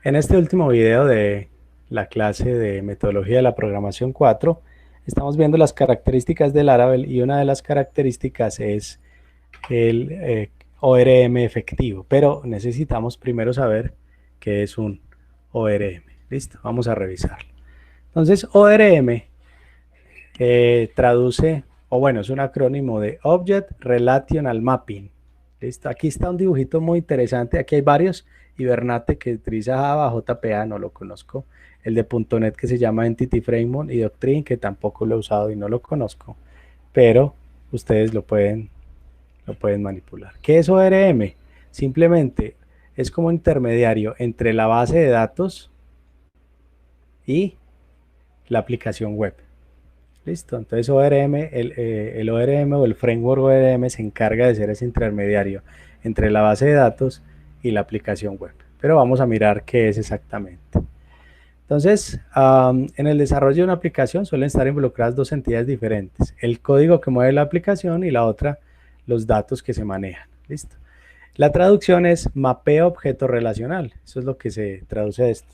En este último video de la clase de metodología de la programación 4, estamos viendo las características del Laravel y una de las características es el ORM efectivo, pero necesitamos primero saber qué es un ORM. Listo, vamos a revisarlo. Entonces, ORM traduce, o bueno, es un acrónimo de Object Relational Mapping. Listo, aquí está un dibujito muy interesante, aquí hay varios. Hibernate que utiliza Java, JPA, no lo conozco. El de .NET que se llama Entity Framework y Doctrine, que tampoco lo he usado y no lo conozco, pero ustedes lo pueden manipular. ¿Qué es ORM? Simplemente es como intermediario entre la base de datos y la aplicación web. Listo, entonces ORM, el ORM o el framework ORM se encarga de ser ese intermediario entre la base de datos y la aplicación web. Pero vamos a mirar qué es exactamente. Entonces, en el desarrollo de una aplicación suelen estar involucradas dos entidades diferentes. El código que mueve la aplicación y la otra, los datos que se manejan. Listo. La traducción es mapeo objeto relacional. Eso es lo que se traduce de esto.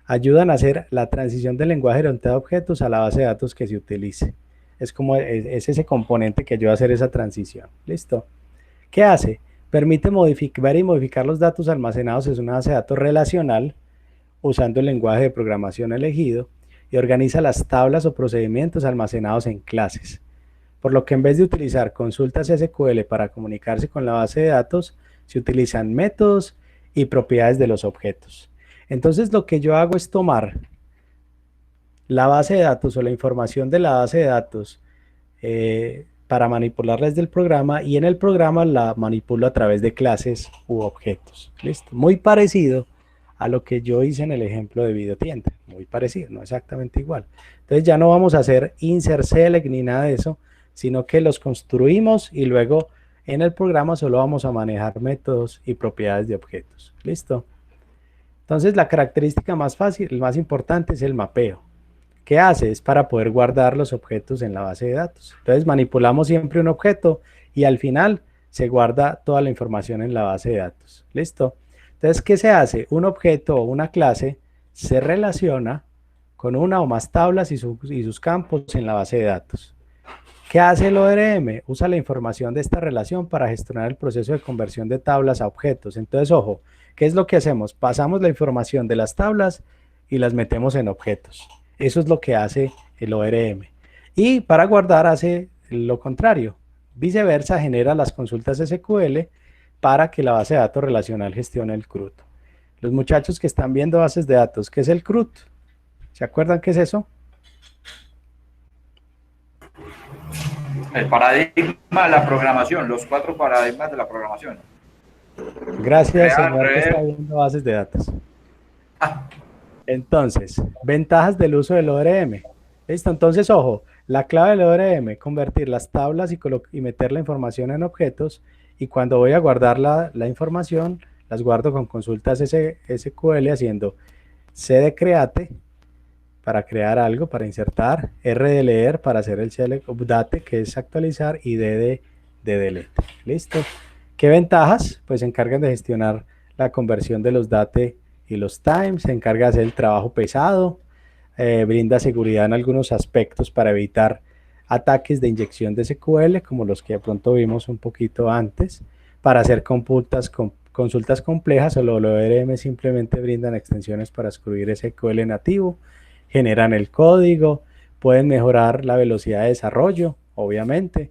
Ayudan a hacer la transición del lenguaje orientado a objetos a la base de datos que se utilice. Es como es ese componente que ayuda a hacer esa transición. ¿Listo? ¿Qué hace? Permite ver y modificar los datos almacenados en una base de datos relacional usando el lenguaje de programación elegido y organiza las tablas o procedimientos almacenados en clases. Por lo que en vez de utilizar consultas SQL para comunicarse con la base de datos, se utilizan métodos y propiedades de los objetos. Entonces lo que yo hago es tomar la base de datos o la información de la base de datos para manipularla desde el programa y en el programa la manipulo a través de clases u objetos. ¿Listo? Muy parecido a lo que yo hice en el ejemplo de videotienda. Muy parecido, no exactamente igual. Entonces ya no vamos a hacer insert select ni nada de eso, sino que los construimos y luego en el programa solo vamos a manejar métodos y propiedades de objetos. ¿Listo? Entonces la característica más fácil, más importante es el mapeo. ¿Qué hace? Es para poder guardar los objetos en la base de datos. Entonces manipulamos siempre un objeto y al final se guarda toda la información en la base de datos. ¿Listo? Entonces, ¿qué se hace? Un objeto o una clase se relaciona con una o más tablas y sus campos en la base de datos. ¿Qué hace el ORM? Usa la información de esta relación para gestionar el proceso de conversión de tablas a objetos. Entonces, ojo, ¿qué es lo que hacemos? Pasamos la información de las tablas y las metemos en objetos. Eso es lo que hace el ORM. Y para guardar hace lo contrario. Viceversa, genera las consultas SQL para que la base de datos relacional gestione el CRUD. Los muchachos que están viendo bases de datos, ¿qué es el CRUD? ¿Se acuerdan qué es eso? El paradigma de la programación, los 4 paradigmas de la programación. Gracias, Crear, señor que está prever. viendo bases de datos. Entonces, ventajas del uso del ORM. ¿Listo? Entonces, ojo, la clave del ORM, convertir las tablas y meter la información en objetos, y cuando voy a guardar la información, las guardo con consultas SQL haciendo C de create para crear algo, para insertar, R de leer para hacer el select update, que es actualizar, y D de delete. ¿Listo? ¿Qué ventajas? Pues se encargan de gestionar la conversión de los date y los times, se encarga de hacer el trabajo pesado, brinda seguridad en algunos aspectos para evitar ataques de inyección de SQL, como los que de pronto vimos un poquito antes, para hacer consultas complejas, o el ORM simplemente brindan extensiones para escribir SQL nativo, generan el código, pueden mejorar la velocidad de desarrollo, obviamente.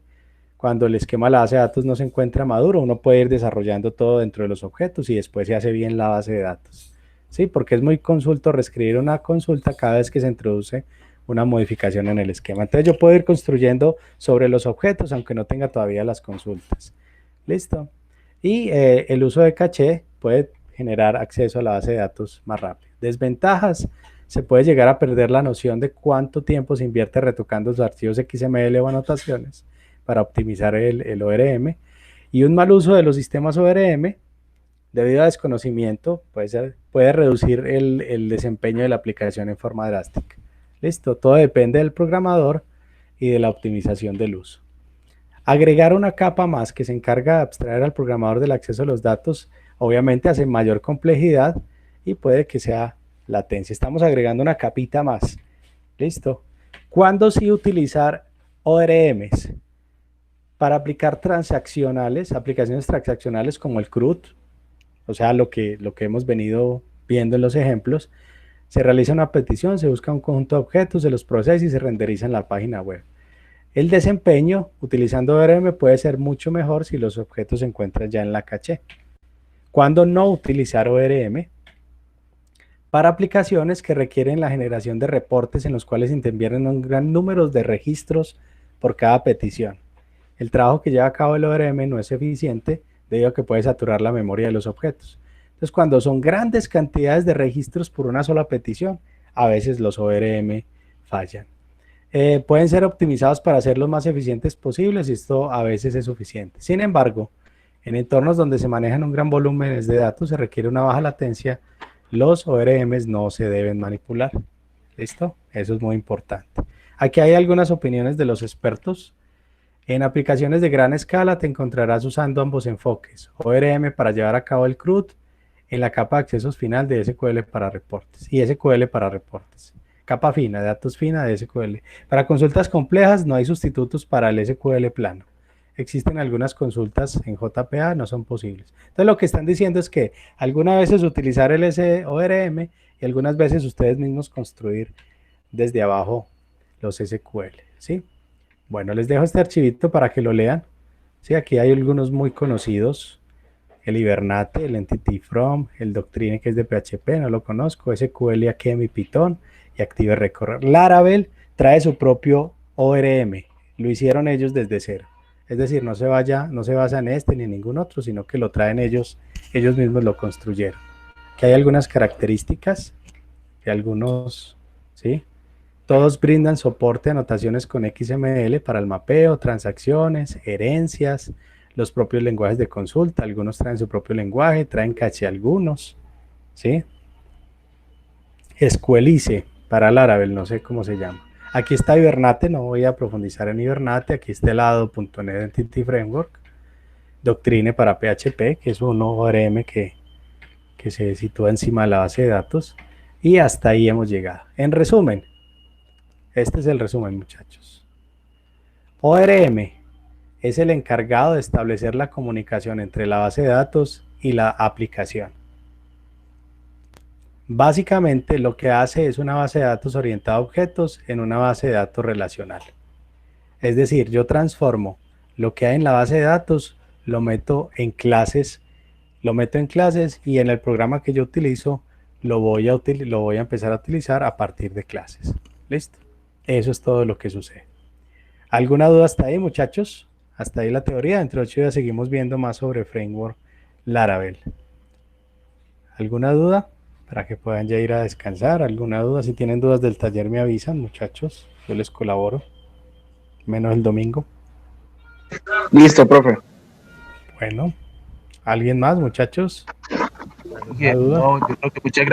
Cuando el esquema de la base de datos no se encuentra maduro, uno puede ir desarrollando todo dentro de los objetos y después se hace bien la base de datos. Sí, porque es muy consulto reescribir una consulta cada vez que se introduce una modificación en el esquema. Entonces yo puedo ir construyendo sobre los objetos, aunque no tenga todavía las consultas. ¿Listo? Y el uso de caché puede generar acceso a la base de datos más rápido. Desventajas: se puede llegar a perder la noción de cuánto tiempo se invierte retocando los archivos XML o anotaciones para optimizar el ORM, y un mal uso de los sistemas ORM debido a desconocimiento puede reducir el desempeño de la aplicación en forma drástica. Listo, todo depende del programador y de la optimización del uso. Agregar una capa más que se encarga de abstraer al programador del acceso a los datos, obviamente hace mayor complejidad y puede que sea latencia. Estamos agregando una capita más. ¿Listo? ¿Cuándo sí utilizar ORMs? Para aplicar transaccionales, aplicaciones transaccionales como el CRUD, o sea, lo que hemos venido viendo en los ejemplos, se realiza una petición, se busca un conjunto de objetos, se los procesa y se renderiza en la página web. El desempeño utilizando ORM puede ser mucho mejor si los objetos se encuentran ya en la caché. ¿Cuándo no utilizar ORM? Para aplicaciones que requieren la generación de reportes en los cuales intervienen un gran número de registros por cada petición. El trabajo que lleva a cabo el ORM no es eficiente debido a que puede saturar la memoria de los objetos. Entonces, cuando son grandes cantidades de registros por una sola petición, a veces los ORM fallan. Pueden ser optimizados para ser los más eficientes posibles y esto a veces es suficiente. Sin embargo, en entornos donde se manejan un gran volumen de datos se requiere una baja latencia, los ORMs no se deben manipular. ¿Listo? Eso es muy importante. Aquí hay algunas opiniones de los expertos. En aplicaciones de gran escala te encontrarás usando ambos enfoques, ORM para llevar a cabo el CRUD en la capa de accesos final de SQL para reportes y SQL para reportes. Capa fina, de datos fina de SQL. Para consultas complejas no hay sustitutos para el SQL plano. Existen algunas consultas en JPA, no son posibles. Entonces lo que están diciendo es que algunas veces utilizar el ORM y algunas veces ustedes mismos construir desde abajo los SQL, ¿sí? Bueno, les dejo este archivito para que lo lean. Sí, aquí hay algunos muy conocidos. El Hibernate, el Entity From, el Doctrine que es de PHP, no lo conozco. SQL, Akemi, Python y Active Record. Laravel trae su propio ORM. Lo hicieron ellos desde cero. Es decir, no se basa en este ni en ningún otro, sino que lo traen ellos mismos lo construyeron. Que hay algunas características de algunos, ¿sí? Todos brindan soporte a anotaciones con XML para el mapeo, transacciones, herencias, los propios lenguajes de consulta. Algunos traen su propio lenguaje, traen caché algunos, ¿sí? Squelice para Laravel, no sé cómo se llama. Aquí está Hibernate, no voy a profundizar en Hibernate. Aquí está el lado.NET Entity Framework. Doctrine para PHP, que es un ORM que se sitúa encima de la base de datos. Y hasta ahí hemos llegado. En resumen, este es el resumen, muchachos. ORM es el encargado de establecer la comunicación entre la base de datos y la aplicación. Básicamente lo que hace es una base de datos orientada a objetos en una base de datos relacional. Es decir, yo transformo lo que hay en la base de datos, lo meto en clases y en el programa que yo utilizo lo voy a empezar a utilizar a partir de clases. ¿Listo? Eso es todo lo que sucede. ¿Alguna duda hasta ahí, muchachos? Hasta ahí la teoría. Dentro de 8 días seguimos viendo más sobre Framework Laravel. ¿Alguna duda? Para que puedan ya ir a descansar. ¿Alguna duda? Si tienen dudas del taller me avisan, muchachos. Yo les colaboro. Menos el domingo. Listo, profe. Bueno. ¿Alguien más, muchachos? ¿Alguna duda? No, yo creo que muchas gracias.